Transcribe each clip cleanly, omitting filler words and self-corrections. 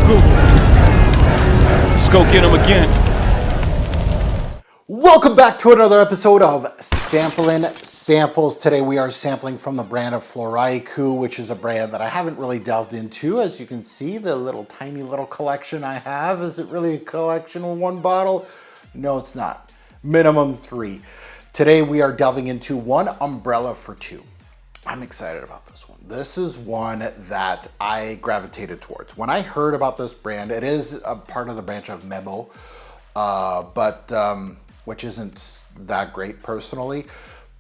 Floraiku. Let's go get them again. Welcome back to another episode of Samplin' Samples. Today we are sampling from the brand of Floraïku, which is a brand that I haven't really delved into. As you can see, the little tiny little collection I have, is it really a collection of one bottle? No, it's not. Minimum 3. Today we are delving into one umbrella for 2. I'm excited about this one. This is one that I gravitated towards. When I heard about this brand, it is a part of the branch of Memo, which isn't that great personally.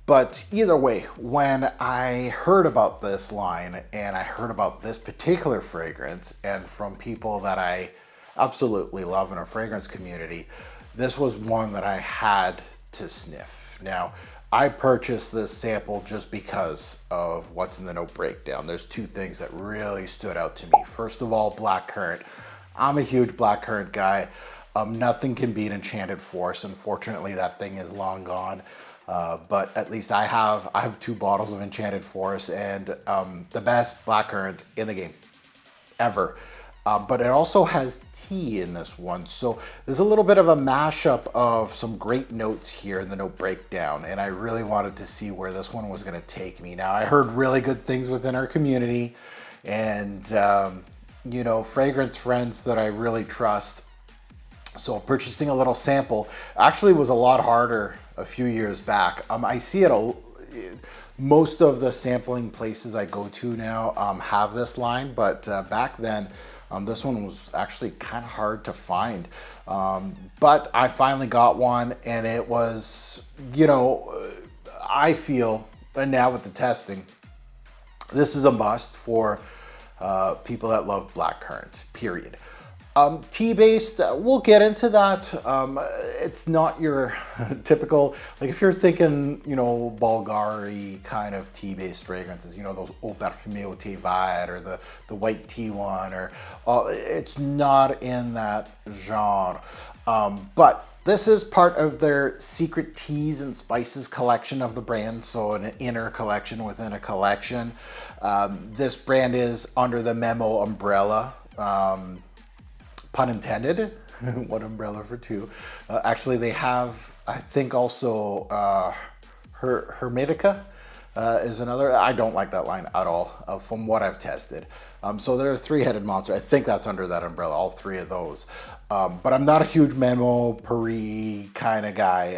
But either way, when I heard about this line and I heard about this particular fragrance, and from people that I absolutely love in a fragrance community, this was one that I had to sniff. Now, I purchased this sample just because of what's in the note breakdown. There's 2 things that really stood out to me. First of all, blackcurrant. I'm a huge blackcurrant guy. Nothing can beat Enchanted Force. Unfortunately, that thing is long gone. But at least I have 2 bottles of Enchanted Force, and the best blackcurrant in the game ever. But it also has tea in this one. So there's a little bit of a mashup of some great notes here in the note breakdown. And I really wanted to see where this one was going to take me. Now, I heard really good things within our community and, you know, fragrance friends that I really trust. So purchasing a little sample actually was a lot harder a few years back. I see it most of the sampling places I go to now have this line, but back then this one was actually kind of hard to find. But I finally got one, and it was, you know, I feel, and now with the testing, this is a must for people that love blackcurrant, period. Tea-based, we'll get into that. It's not your typical, like if you're thinking, you know, Bulgari kind of tea-based fragrances, you know, those Eau Parfumée au thé vert or the white tea one, or it's not in that genre. But this is part of their secret teas and spices collection of the brand, so an inner collection within a collection. This brand is under the Memo umbrella. Pun intended. One umbrella for 2. Actually, they have, I think, also Hermetica is another. I don't like that line at all from what I've tested. So they're a 3-headed monster. I think that's under that umbrella, all 3 of those. But I'm not a huge Memo Paris kind of guy.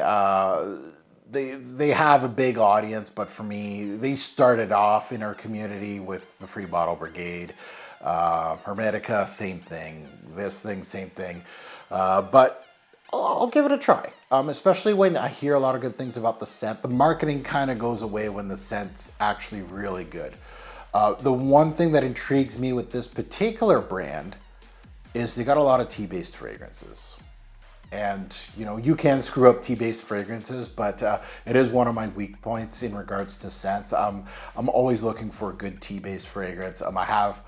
They have a big audience, but for me, they started off in our community with the Free Bottle Brigade. Hermetica, same thing. This thing, same thing. But I'll give it a try, especially when I hear a lot of good things about the scent. The marketing kind of goes away when the scent's actually really good. The one thing that intrigues me with this particular brand is they got a lot of tea-based fragrances. And, you know, you can screw up tea-based fragrances, but it is one of my weak points in regards to scents. I'm always looking for a good tea-based fragrance. I have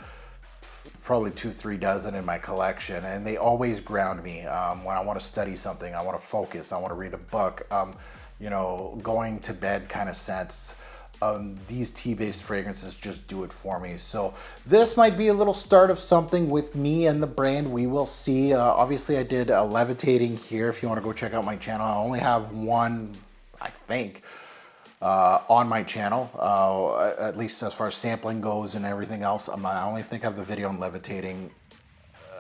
probably 2-3 dozen in my collection, and they always ground me when I want to study something, I want to focus, I want to read a book, you know, going to bed kind of scents. These tea-based fragrances just do it for me. So this might be a little start of something with me and the brand. We will see. Obviously, I did a levitating here. If you want to go check out my channel, I only have one, I think, on my channel, at least as far as sampling goes and everything else. I only think I have the video on levitating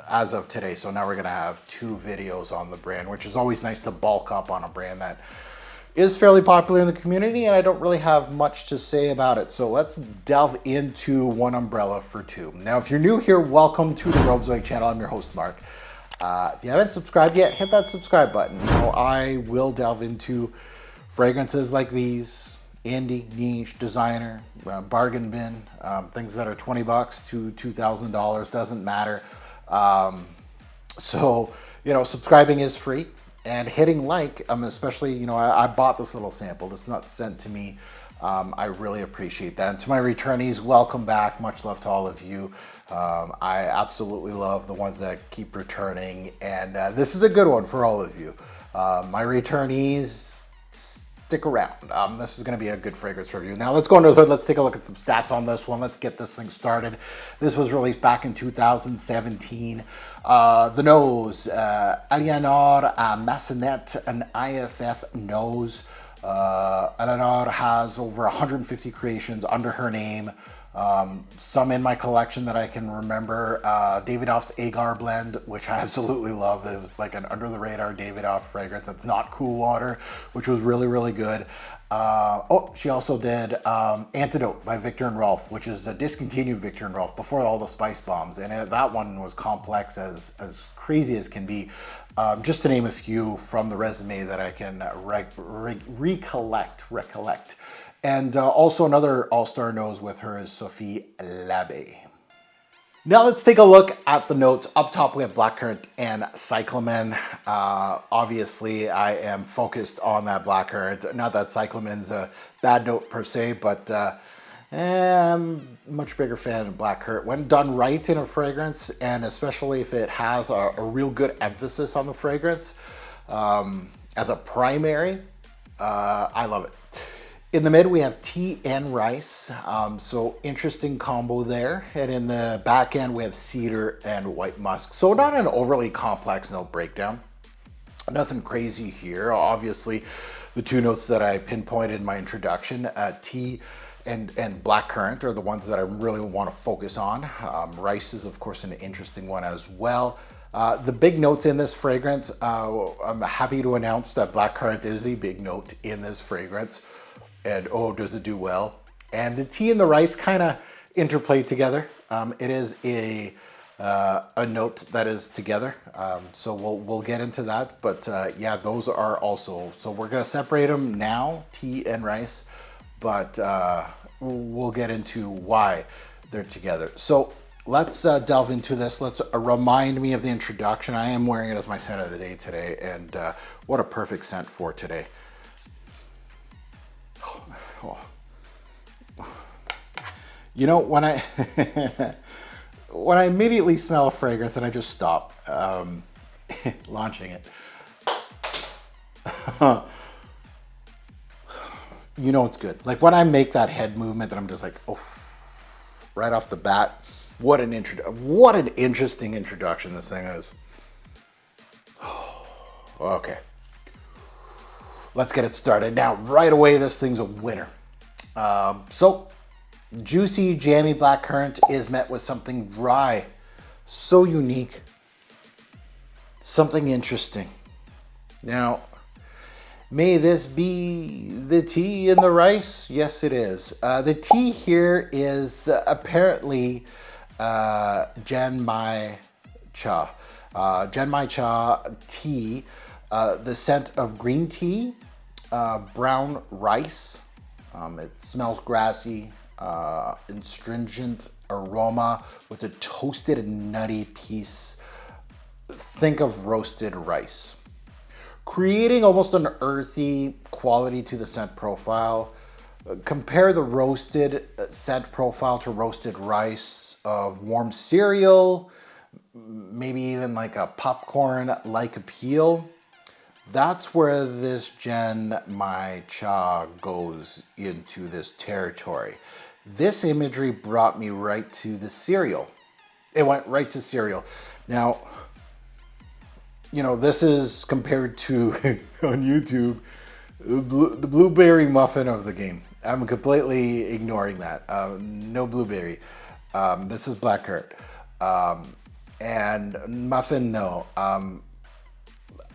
as of today. So now we're going to have 2 videos on the brand, which is always nice to bulk up on a brand that is fairly popular in the community, and I don't really have much to say about it. So let's delve into one umbrella for 2. Now, if you're new here, welcome to the Robezoid channel. I'm your host, Mark. If you haven't subscribed yet, hit that subscribe button. You know, I will delve into fragrances like these, indie, niche, designer, bargain bin, things that are $20 to $2,000, doesn't matter. So, you know, subscribing is free, and hitting like, especially, you know, I bought this little sample. This is not sent to me. I really appreciate that. And to my returnees, welcome back. Much love to all of you. I absolutely love the ones that keep returning, and this is a good one for all of you. My returnees, stick around. This is going to be a good fragrance review. Now let's go under the hood. Let's take a look at some stats on this one. Let's get this thing started. This was released back in 2017. The nose, Eleanor Massenet, an IFF nose. Eleanor has over 150 creations under her name. Some in my collection that I can remember. Davidoff's Agar blend, which I absolutely love. It was like an under the radar Davidoff fragrance. It's not cool water, which was really, really good. Oh, she also did Antidote by Viktor and Rolf, which is a discontinued Viktor and Rolf before all the spice bombs. And that one was complex as crazy as can be. Just to name a few from the resume that I can recollect. And also another all-star nose with her is Sophie Labbe. Now let's take a look at the notes. Up top we have blackcurrant and cyclamen. Obviously I am focused on that blackcurrant. Not that cyclamen's a bad note per se, but I'm a much bigger fan of blackcurrant. When done right in a fragrance, and especially if it has a real good emphasis on the fragrance as a primary, I love it. In the mid, we have tea and rice, so interesting combo there. And in the back end, we have cedar and white musk. So not an overly complex note breakdown. Nothing crazy here. Obviously, the two notes that I pinpointed in my introduction, tea and blackcurrant, are the ones that I really want to focus on. Rice is, of course, an interesting one as well. The big notes in this fragrance, I'm happy to announce that blackcurrant is a big note in this fragrance. And oh, does it do well. And the tea and the rice kind of interplay together. It is a note that is together. So we'll get into that. But yeah, those are also, so we're going to separate them now, tea and rice. But we'll get into why they're together. So let's delve into this. Let's remind me of the introduction. I am wearing it as my scent of the day today. And what a perfect scent for today. Oh. You know, when I when I immediately smell a fragrance and I just stop launching it, you know it's good. Like when I make that head movement, that I'm just like, oh, right off the bat, what an interesting introduction this thing is. Okay. Let's get it started. Now, right away, this thing's a winner. So, juicy, jammy blackcurrant is met with something dry, so unique, something interesting. Now, may this be the tea and the rice? Yes, it is. The tea here is apparently Janmai Cha. Janmai Cha tea, the scent of green tea, brown rice. It smells grassy, astringent aroma with a toasted and nutty piece. Think of roasted rice, creating almost an earthy quality to the scent profile. Compare the roasted scent profile to roasted rice of warm cereal, maybe even like a popcorn-like appeal. That's where this Janmai Cha goes into this territory. This imagery brought me right to the cereal. It went right to cereal. Now, you know, this is compared to, on YouTube, the blueberry muffin of the game. I'm completely ignoring that. No blueberry. This is blackcurrant. And muffin, no.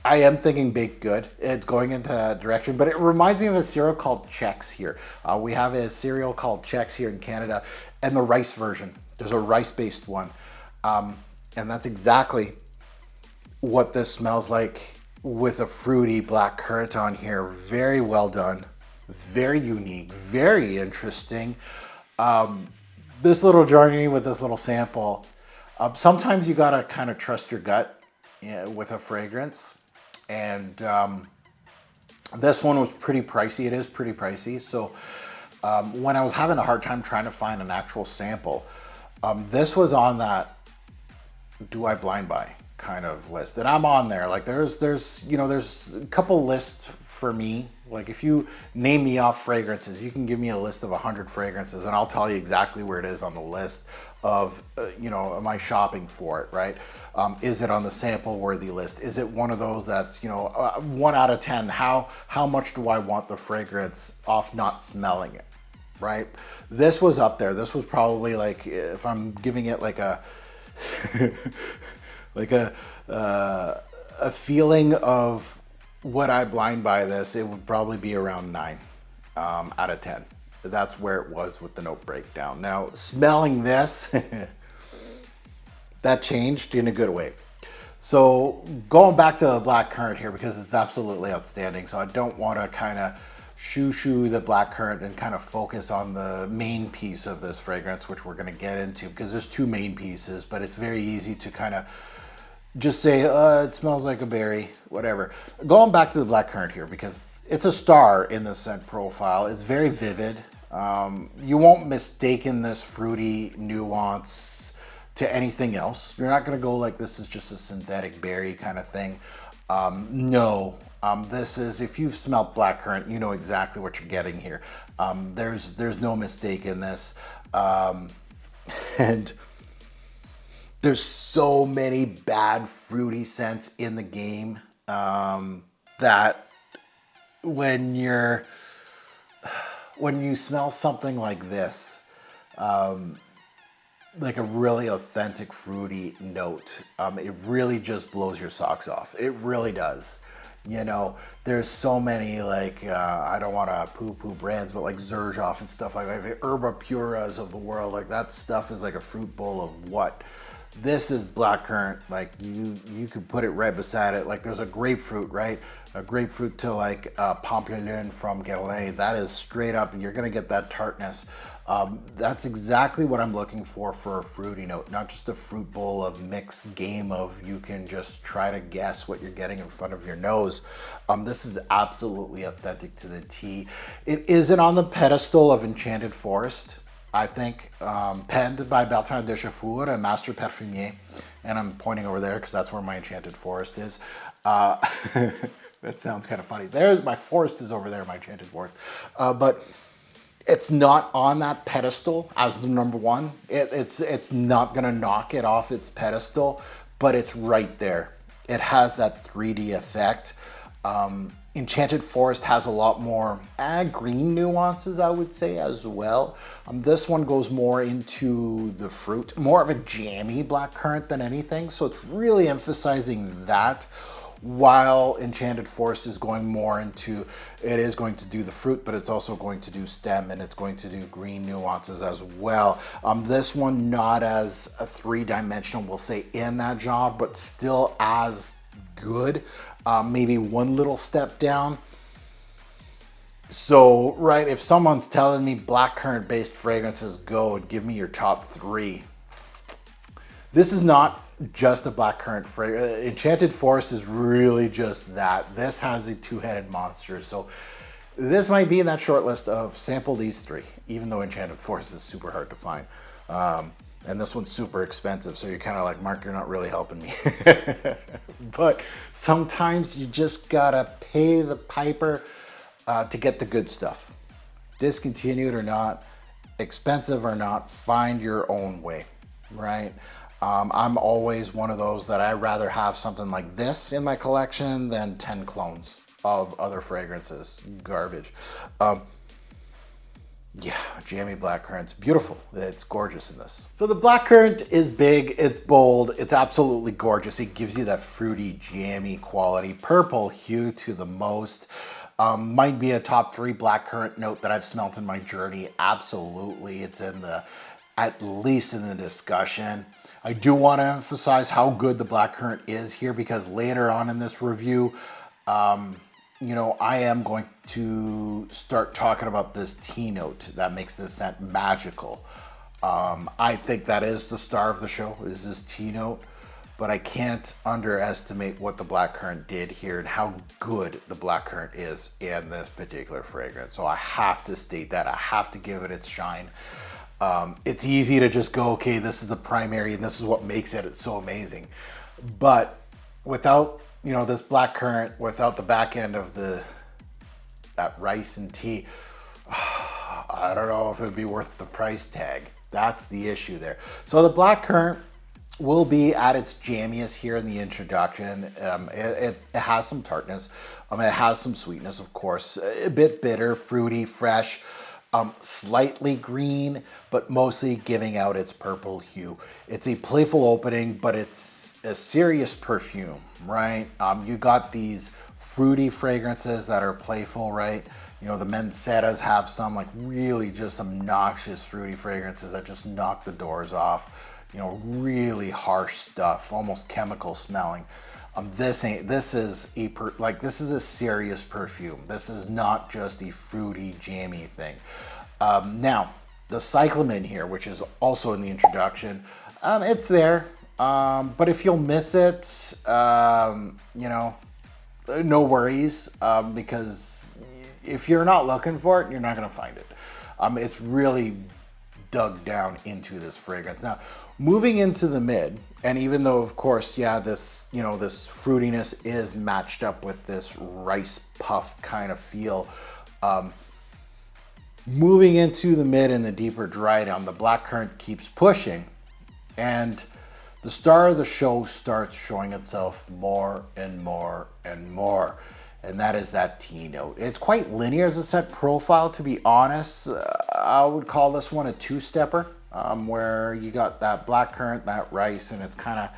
I am thinking baked good. It's going into that direction, but it reminds me of a cereal called Chex here. We have a cereal called Chex here in Canada, and the rice version. There's a rice-based one. And that's exactly what this smells like with a fruity blackcurrant on here. Very well done, very unique, very interesting. This little journey with this little sample, sometimes you gotta kind of trust your gut with a fragrance. And this one was pretty pricey. It is pretty pricey. So when I was having a hard time trying to find an actual sample, this was on that do I blind buy kind of list. And I'm on there. Like there's a couple lists for me. Like if you name me off fragrances, you can give me a list of 100 fragrances and I'll tell you exactly where it is on the list of, you know, am I shopping for it, right? Is it on the sample worthy list? Is it one of those that's, you know, 1 out of 10? How much do I want the fragrance off not smelling it, right? This was up there. This was probably like, if I'm giving it like a, like a feeling of would I blind buy this, it would probably be around 9 out of 10. That's where it was with the note breakdown. Now, smelling this, that changed in a good way. So going back to the blackcurrant here, because it's absolutely outstanding. So I don't want to kind of shoo the blackcurrant and kind of focus on the main piece of this fragrance, which we're going to get into, because there's 2 main pieces, but it's very easy to kind of just say, it smells like a berry, whatever. Going back to the blackcurrant here, because it's a star in the scent profile. It's very vivid. You won't mistake this fruity nuance to anything else. You're not going to go like this is just a synthetic berry kind of thing. No, this is, if you've smelled blackcurrant, you know exactly what you're getting here. There's no mistake in this. And there's so many bad fruity scents in the game that when you smell something like this, like a really authentic fruity note, it really just blows your socks off. It really does. You know, there's so many, like, I don't want to poo-poo brands, but like Xerjoff and stuff like that, the Herba Puras of the world, like that stuff is like a fruit bowl of what? This is blackcurrant. Like you could put it right beside it. Like there's a grapefruit, right? A grapefruit to like Pampelune from Guerlain. That is straight up. You're gonna get that tartness. That's exactly what I'm looking for a fruity note, not just a fruit bowl of mixed game of you can just try to guess what you're getting in front of your nose. This is absolutely authentic to the T. It isn't on the pedestal of Enchanted Forest, I think, penned by Bertrand de Chafour, a master perfumier, and I'm pointing over there because that's where my Enchanted Forest is. That sounds kind of funny. There's my forest is over there, my Enchanted Forest. But it's not on that pedestal as the number one. It's not gonna knock it off its pedestal, but it's right there. It has that 3D effect. Enchanted Forest has a lot more green nuances, I would say, as well. This one goes more into the fruit, more of a jammy blackcurrant than anything. So it's really emphasizing that, while Enchanted Forest is going more into, it is going to do the fruit, but it's also going to do stem and it's going to do green nuances as well. This one not as a 3-dimensional, we'll say, in that job, but still as good. Maybe one little step down. So, right, if someone's telling me blackcurrant based fragrances, go and give me your top 3. This is not just a blackcurrant fragrance. Enchanted Forest is really just that. This has a 2-headed monster. So this might be in that short list of sample these 3, even though Enchanted Forest is super hard to find. And this one's super expensive, so you're kind of like, Mark, you're not really helping me. But sometimes you just gotta pay the piper to get the good stuff. Discontinued or not, expensive or not, find your own way, right? I'm always one of those that I'd rather have something like this in my collection than 10 clones of other fragrances. Garbage. Yeah, jammy blackcurrant's beautiful. It's gorgeous in this. So the blackcurrant is big, it's bold, it's absolutely gorgeous. It gives you that fruity, jammy quality, purple hue to the most. Might be a top 3 blackcurrant note that I've smelt in my journey. Absolutely, it's in the, at least in the discussion. I do want to emphasize how good the blackcurrant is here, because later on in this review, you know, I am going to start talking about this T note that makes this scent magical. I think that is the star of the show, is this T note, but I can't underestimate what the blackcurrant did here and how good the blackcurrant is in this particular fragrance. So I have to state that. I have to give it its shine. It's easy to just go, okay, this is the primary and this is what makes it so amazing. But without, you know, this blackcurrant, without the back end of the that rice and tea. I don't know if it'd be worth the price tag. That's the issue there. So the blackcurrant will be at its jammiest here in the introduction. It has some tartness. It has some sweetness, of course. A bit bitter, fruity, fresh, slightly green, but mostly giving out its purple hue. It's a playful opening, but it's a serious perfume, right? You got these fruity fragrances that are playful, right? You know, the Mensetas have some like really just obnoxious fruity fragrances that just knock the doors off. You know, really harsh stuff, almost chemical smelling. This is a serious perfume. This is not just a fruity, jammy thing. Now, the cyclamen here, which is also in the introduction, it's there. But if you'll miss it, you know, no worries, because if you're not looking for it, you're not going to find it. It's really dug down into this fragrance. Now, moving into the mid, and even though, of course, yeah, this, you know, this fruitiness is matched up with this rice puff kind of feel, moving into the mid and the deeper dry down, the blackcurrant keeps pushing, and the star of the show starts showing itself more and more and more. And that is that tea note. It's quite linear as a scent profile, to be honest. I would call this one a two-stepper, where you got that blackcurrant, that rice, and it's kind of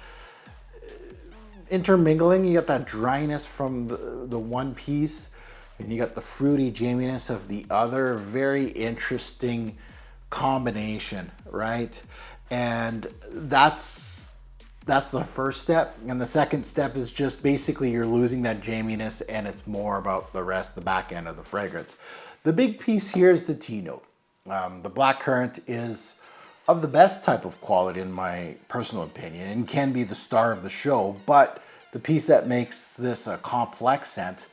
intermingling. You got that dryness from the one piece, and you got the fruity jamminess of the other. Very interesting combination, right? And that's the first step. And the second step is just basically you're losing that jamminess, and it's more about the rest, the back end of the fragrance. The big piece here is the tea note. The blackcurrant is of the best type of quality in my personal opinion, and can be the star of the show, but the piece that makes this a complex scent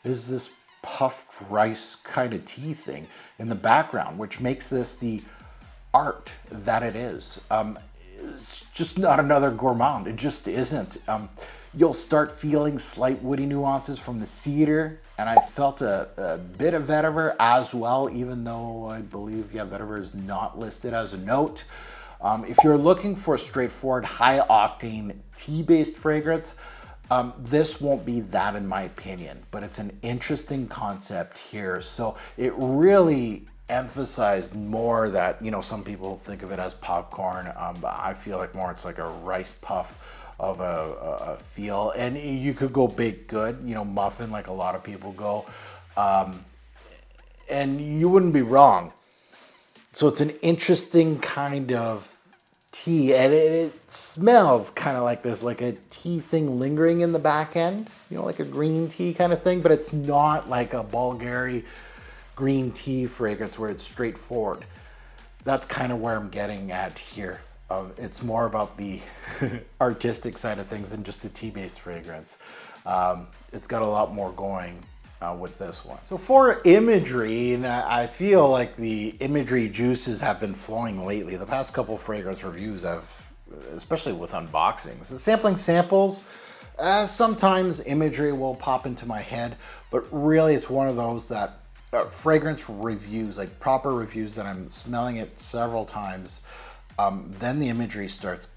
is this puffed rice kind of tea thing in the background, which makes this the art that it is. It's just not another gourmand. It just isn't. You'll start feeling slight woody nuances from the cedar, and I felt a bit of vetiver as well, even though I believe, yeah, vetiver is not listed as a note. If you're looking for a straightforward, high-octane, tea-based fragrance, this won't be that in my opinion, but it's an interesting concept here. So it really emphasized more that, you know, some people think of it as popcorn, but I feel like more it's like a rice puff of a feel, and you could go baked good, you know, muffin like a lot of people go, and you wouldn't be wrong. So it's an interesting kind of tea, and it smells kind of like there's like a tea thing lingering in the back end, you know, like a green tea kind of thing, but it's not like a Bulgari green tea fragrance where it's straightforward. That's kind of where I'm getting at here. It's more about the artistic side of things than just a tea-based fragrance. It's got a lot more going with this one. So for imagery, and I feel like the imagery juices have been flowing lately. The past couple fragrance reviews have, especially with unboxings. So sampling samples, sometimes imagery will pop into my head, but really it's one of those that fragrance reviews, like proper reviews that I'm smelling it several times, then the imagery starts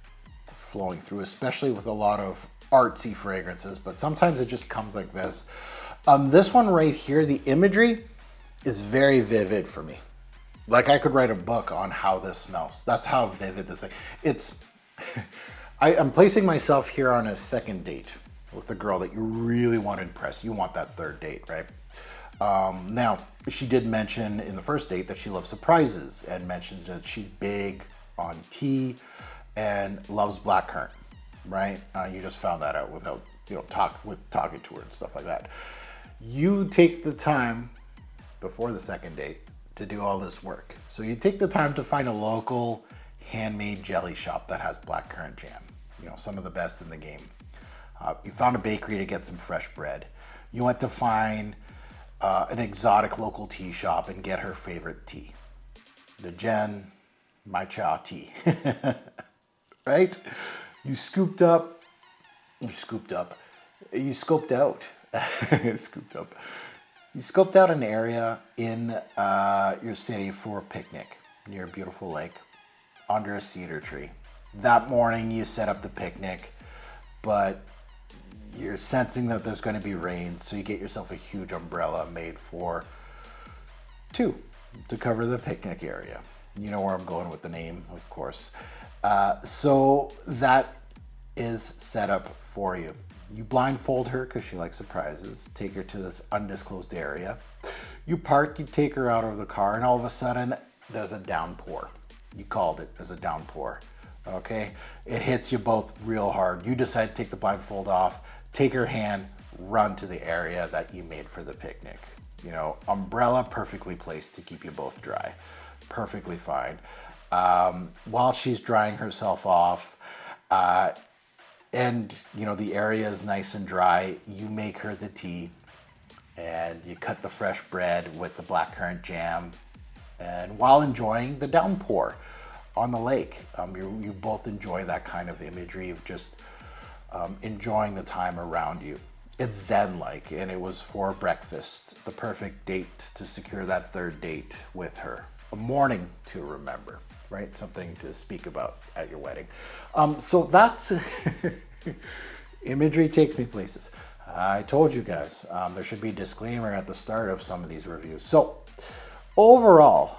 flowing through, especially with a lot of artsy fragrances, but sometimes it just comes like this. This one right here, the imagery is very vivid for me. Like I could write a book on how this smells. That's how vivid this thing. It's, I'm placing myself here on a second date with a girl that you really want to impress. You want that third date, right? Now, she did mention in the first date that she loves surprises, and mentions that she's big on tea and loves blackcurrant, right? You just found that out without, you know, talking to her and stuff like that. You take the time before the second date to do all this work. So you take the time to find a local handmade jelly shop that has blackcurrant jam, you know, some of the best in the game. You found a bakery to get some fresh bread. You went to find an exotic local tea shop and get her favorite tea, the Jen matcha tea, right? You scoped out, scooped up. You scoped out an area in your city for a picnic near a beautiful lake under a cedar tree. That morning you set up the picnic, but you're sensing that there's going to be rain, so you get yourself a huge umbrella made for two to cover the picnic area. You know where I'm going with the name, of course. So that is set up for you. You blindfold her because she likes surprises, take her to this undisclosed area. You park, you take her out of the car, and all of a sudden there's a downpour. You called it, there's a downpour. Okay, it hits you both real hard. You decide to take the blindfold off, take her hand, run to the area that you made for the picnic. You know, umbrella perfectly placed to keep you both dry. Perfectly fine. While she's drying herself off, and you know the area is nice and dry, you make her the tea and you cut the fresh bread with the blackcurrant jam, and while enjoying the downpour on the lake, you both enjoy that kind of imagery of just enjoying the time around you. It's zen-like, and it was for breakfast, the perfect date to secure that third date with her. A morning to remember, right? Something to speak about at your wedding. So that's imagery takes me places. I told you guys there should be a disclaimer at the start of some of these reviews. So overall,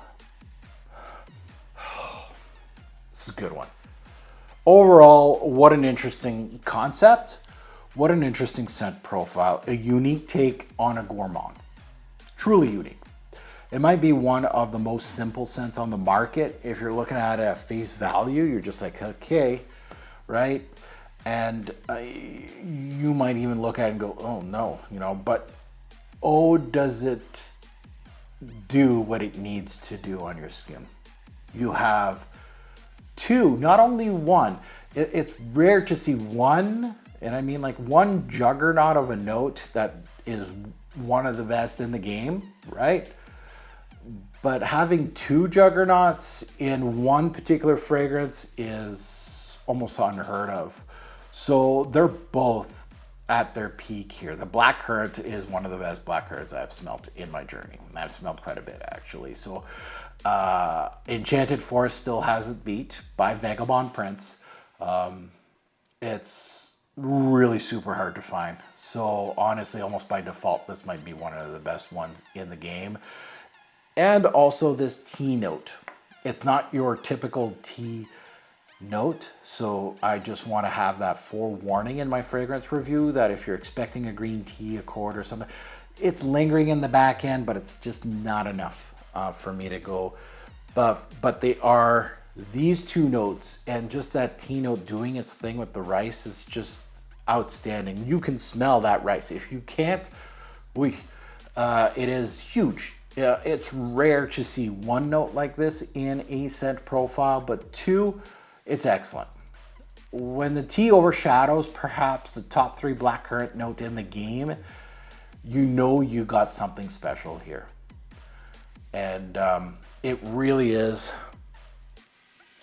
this is a good one. Overall, what an interesting concept. What an interesting scent profile. A unique take on a gourmand. Truly unique. It might be one of the most simple scents on the market. If you're looking at it at face value, you're just like, okay, right? And you might even look at it and go, oh no, you know, but oh, does it do what it needs to do on your skin? You have two, not only one. It's rare to see one, and I mean like one juggernaut of a note that is one of the best in the game, right? But having two juggernauts in one particular fragrance is almost unheard of. So they're both at their peak here. The blackcurrant is one of the best blackcurrants I've smelled in my journey. I've smelled quite a bit actually. So Enchanted Forest still has it beat by Vagabond Prince. It's really super hard to find. So honestly, almost by default, this might be one of the best ones in the game. And also this tea note. It's not your typical tea note, so I just want to have that forewarning in my fragrance review that if you're expecting a green tea accord or something, it's lingering in the back end, but it's just not enough for me to go. But they are these two notes, and just that tea note doing its thing with the rice is just outstanding. You can smell that rice. If you can't, it is huge. It's rare to see one note like this in a scent profile, but two, it's excellent. When the tea overshadows perhaps the top three blackcurrant note in the game, you know you got something special here. And it really is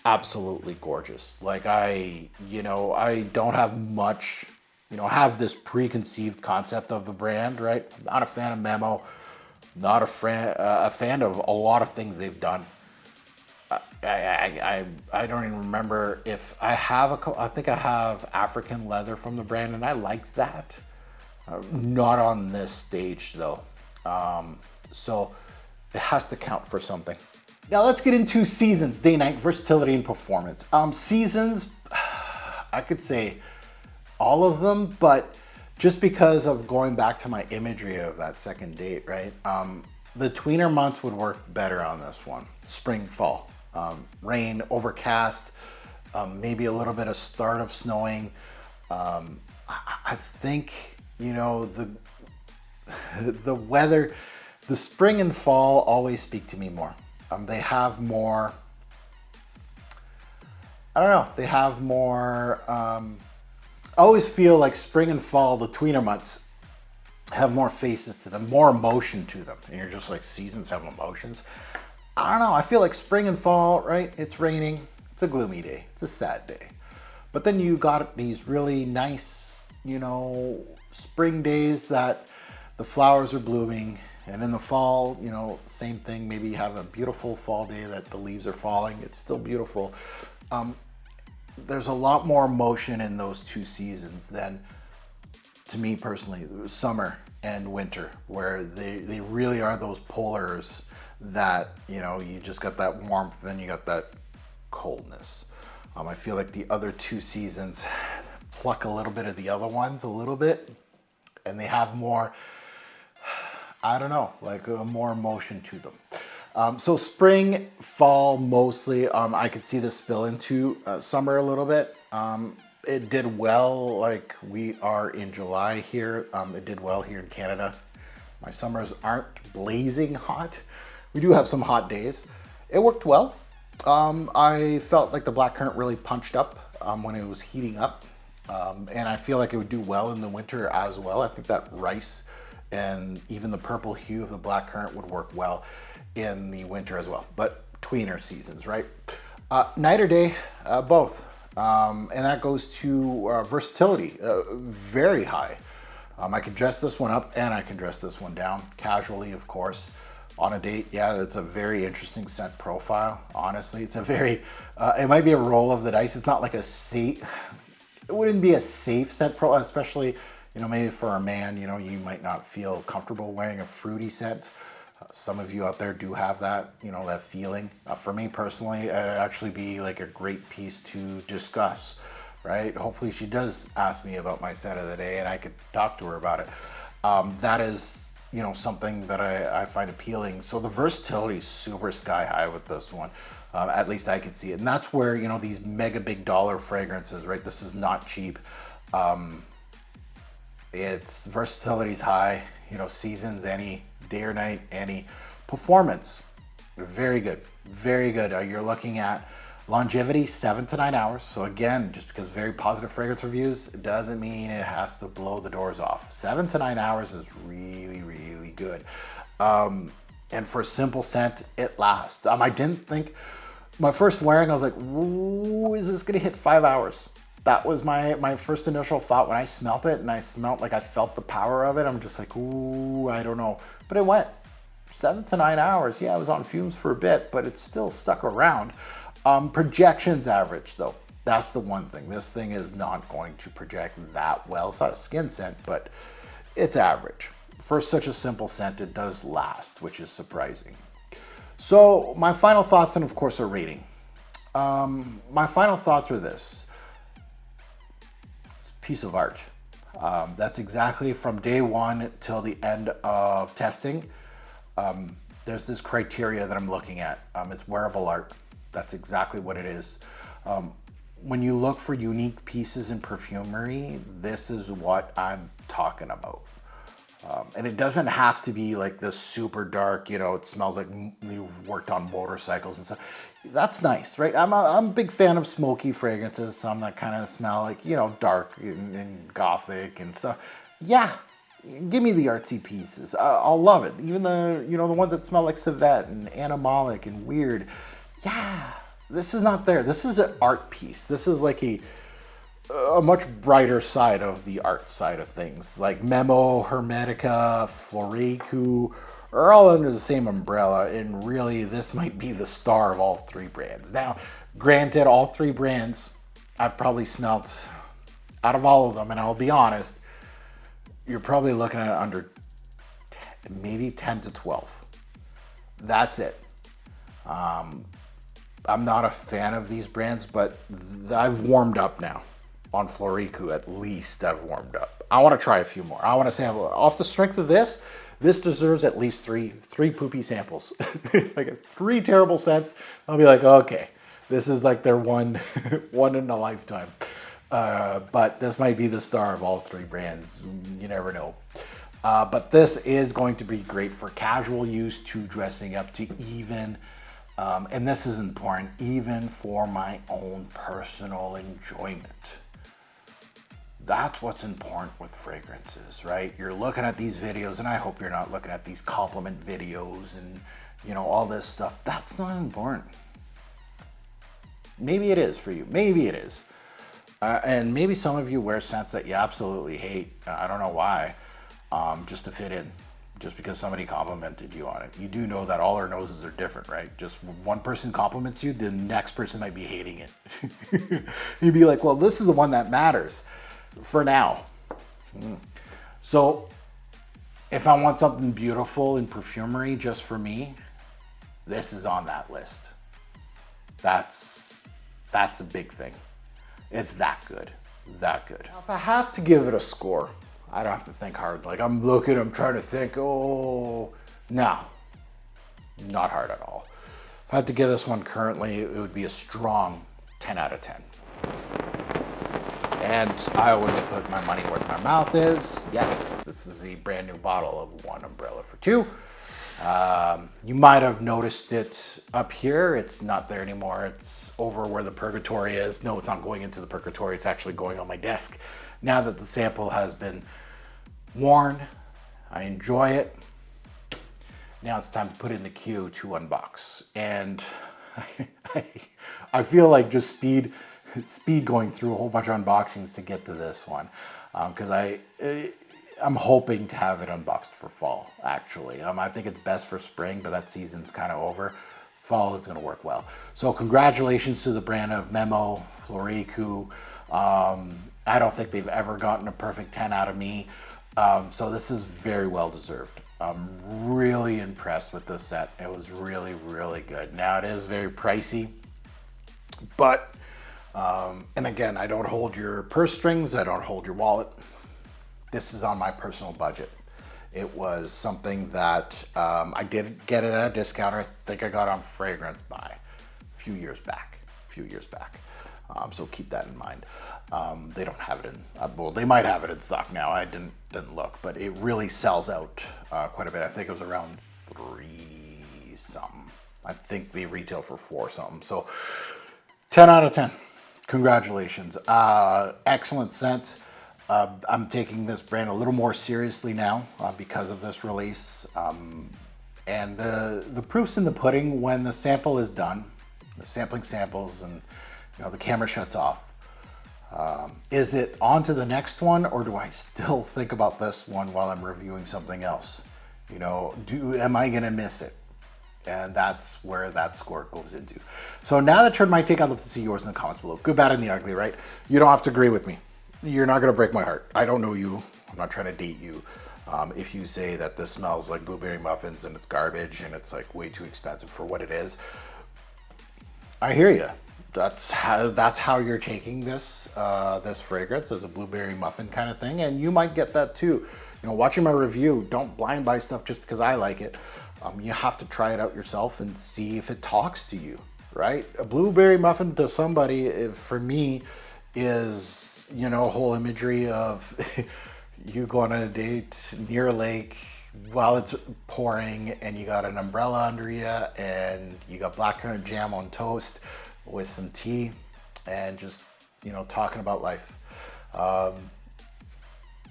absolutely gorgeous. Like I don't have much, have this preconceived concept of the brand, right? I'm not a fan of Memo. Not a fan of a lot of things they've done. I don't even remember if I have I think I have African leather from the brand, and I like that. Not on this stage though. So it has to count for something. Now let's get into seasons, day, night, versatility, and performance. Seasons, I could say all of them, but just because of going back to my imagery of that second date, right? The tweener months would work better on this one. Spring, fall, rain, overcast, maybe a little bit of start of snowing. I think, the weather, the spring and fall always speak to me more. They have more, I don't know, they have more, I always feel like spring and fall, the tweener months, have more faces to them, more emotion to them. And you're just like, seasons have emotions. I don't know, I feel like spring and fall, right? It's raining, it's a gloomy day, it's a sad day. But then you got these really nice, spring days that the flowers are blooming, And in the fall, you know, same thing. Maybe you have a beautiful fall day that the leaves are falling. It's still beautiful. There's a lot more emotion in those two seasons than, to me personally, summer and winter, where they really are those polars that, you know, you just got that warmth, then you got that coldness. I feel like the other two seasons pluck a little bit of the other ones a little bit, and they have more, I don't know, like more emotion to them. So spring, fall mostly, I could see this spill into summer a little bit. It did well, like we are in July here. It did well here in Canada. My summers aren't blazing hot. We do have some hot days. It worked well. I felt like the blackcurrant really punched up when it was heating up. And I feel like it would do well in the winter as well. I think that rice and even the purple hue of the blackcurrant would work well in the winter as well, but tweener seasons, right? Night or day, both. And that goes to versatility, very high. I can dress this one up and I can dress this one down casually, of course. On a date, yeah, it's a very interesting scent profile. Honestly, it's a very, it might be a roll of the dice. It's not like a safe, it wouldn't be a safe scent profile, especially, you know, maybe for a man, you know, you might not feel comfortable wearing a fruity scent. Some of you out there do have that, you know, that feeling. For me personally, it'd actually be like a great piece to discuss, right? Hopefully she does ask me about my scent of the day and I could talk to her about it. That is, you know, something that I find appealing. So the versatility is super sky high with this one. At least I could see it. And that's where, you know, these mega big dollar fragrances, right? This is not cheap. Its versatility is high, you know, seasons, any day or night, any performance. Very good, very good. You're looking at longevity, 7 to 9 hours. So again, just because very positive fragrance reviews, it doesn't mean it has to blow the doors off. 7 to 9 hours is really, really good. And for a simple scent, it lasts. I didn't think, my first wearing, I was like, ooh, is this gonna hit 5 hours? That was my first initial thought when I smelt it, and I smelt like I felt the power of it. I'm just like, ooh, I don't know. But it went 7 to 9 hours. Yeah, I was on fumes for a bit, but it still stuck around. Projections average though. That's the one thing. This thing is not going to project that well. It's not a skin scent, but it's average. For such a simple scent, it does last, which is surprising. So my final thoughts, and of course a rating. My final thoughts are this. It's a piece of art. That's exactly from day one till the end of testing. There's this criteria that I'm looking at. It's wearable art. That's exactly what it is. When you look for unique pieces in perfumery, this is what I'm talking about. And it doesn't have to be like this super dark, you know, it smells like you worked on motorcycles and stuff. That's nice, right? I'm a big fan of smoky fragrances, some that kind of smell like, you know, dark and gothic and stuff. Yeah, give me the artsy pieces. I'll love it. Even the, you know, the ones that smell like civet and animalic and weird. Yeah, this is not there. This is an art piece. This is like a much brighter side of the art side of things. Like Memo, Hermetica, Floraïku are all under the same umbrella, and really this might be the star of all three brands. Now, granted, all three brands I've probably smelt out of all of them, and I'll be honest, you're probably looking at under maybe 10 to 12. That's it. I'm not a fan of these brands, but I've warmed up now. On Floraïku, at least I've warmed up. I want to try a few more. I want to sample off the strength of this. This deserves at least three poopy samples. Like 3 terrible scents. I'll be like, okay, this is like their one in a lifetime. But this might be the star of all 3 brands. You never know. But this is going to be great for casual use to dressing up to even. And this is important, even for my own personal enjoyment. That's what's important with fragrances, right? You're looking at these videos, and I hope you're not looking at these compliment videos and, you know, all this stuff. That's not important. Maybe it is for you. Maybe it is. And maybe some of you wear scents that you absolutely hate. I don't know why, just to fit in. just because somebody complimented you on it. You do know that all our noses are different, right? Just when one person compliments you, the next person might be hating it. You'd be like, well, this is the one that matters for now. So if I want something beautiful in perfumery just for me, this is on that list. That's a big thing. It's that good, that good. Now, if I have to give it a score, I don't have to think hard. Like I'm trying to think, oh, no, not hard at all. If I had to give this one currently, it would be a strong 10 out of 10. And I always put my money where my mouth is. Yes, this is a brand new bottle of One Umbrella for Two. You might have noticed it up here. It's not there anymore. It's over where the purgatory is. No, it's not going into the purgatory. It's actually going on my desk. Now that the sample has been worn, I enjoy it. Now it's time to put it in the queue to unbox. And I feel like just speed going through a whole bunch of unboxings to get to this one. Because I'm hoping to have it unboxed for fall, actually. I think it's best for spring, but that season's kind of over. Fall is going to work well. So congratulations to the brand of Memo, Floraïku. I don't think they've ever gotten a perfect 10 out of me. So this is very well deserved. I'm really impressed with this set. It was really, really good. Now it is very pricey, but, and again, I don't hold your purse strings. I don't hold your wallet. This is on my personal budget. It was something that I did get it at a discount. I think I got on Fragrance Buy a few years back. So keep that in mind. They don't have it in, well, they might have it in stock now. I didn't look, but it really sells out quite a bit. I think it was around 3 something. I think they retail for 4 something. So 10 out of 10. Congratulations. Excellent scent. I'm taking this brand a little more seriously now because of this release. And the proof's in the pudding when the sample is done, the sampling samples, and the camera shuts off. Is it on to the next one, or do I still think about this one while I'm reviewing something else? Am I gonna miss it? And that's where that score goes into. So now that I've heard my take, I'd love to see yours in the comments below. Good, bad, and the ugly, right? You don't have to agree with me. You're not gonna break my heart. I don't know you. I'm not trying to date you. If you say that this smells like blueberry muffins and it's garbage and it's like way too expensive for what it is, I hear you. That's how you're taking this this fragrance, as a blueberry muffin kind of thing, and you might get that too. Watching my review, don't blind buy stuff just because I like it. You have to try it out yourself and see if it talks to you, right? A blueberry muffin to somebody, for me, is whole imagery of you going on a date near a lake while it's pouring, and you got an umbrella under you, and you got blackcurrant jam on toast with some tea, and just talking about life.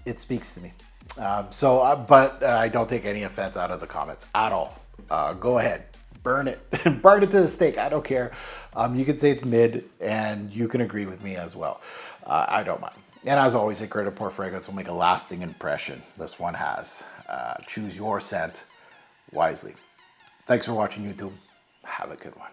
It speaks to me. But I don't take any offense out of the comments at all. Go ahead, burn it, burn it to the stake. I don't care. You can say it's mid, and you can agree with me as well. I don't mind. And as always, a great pour fragrance will make a lasting impression. This one has. Choose your scent wisely. Thanks for watching, YouTube. Have a good one.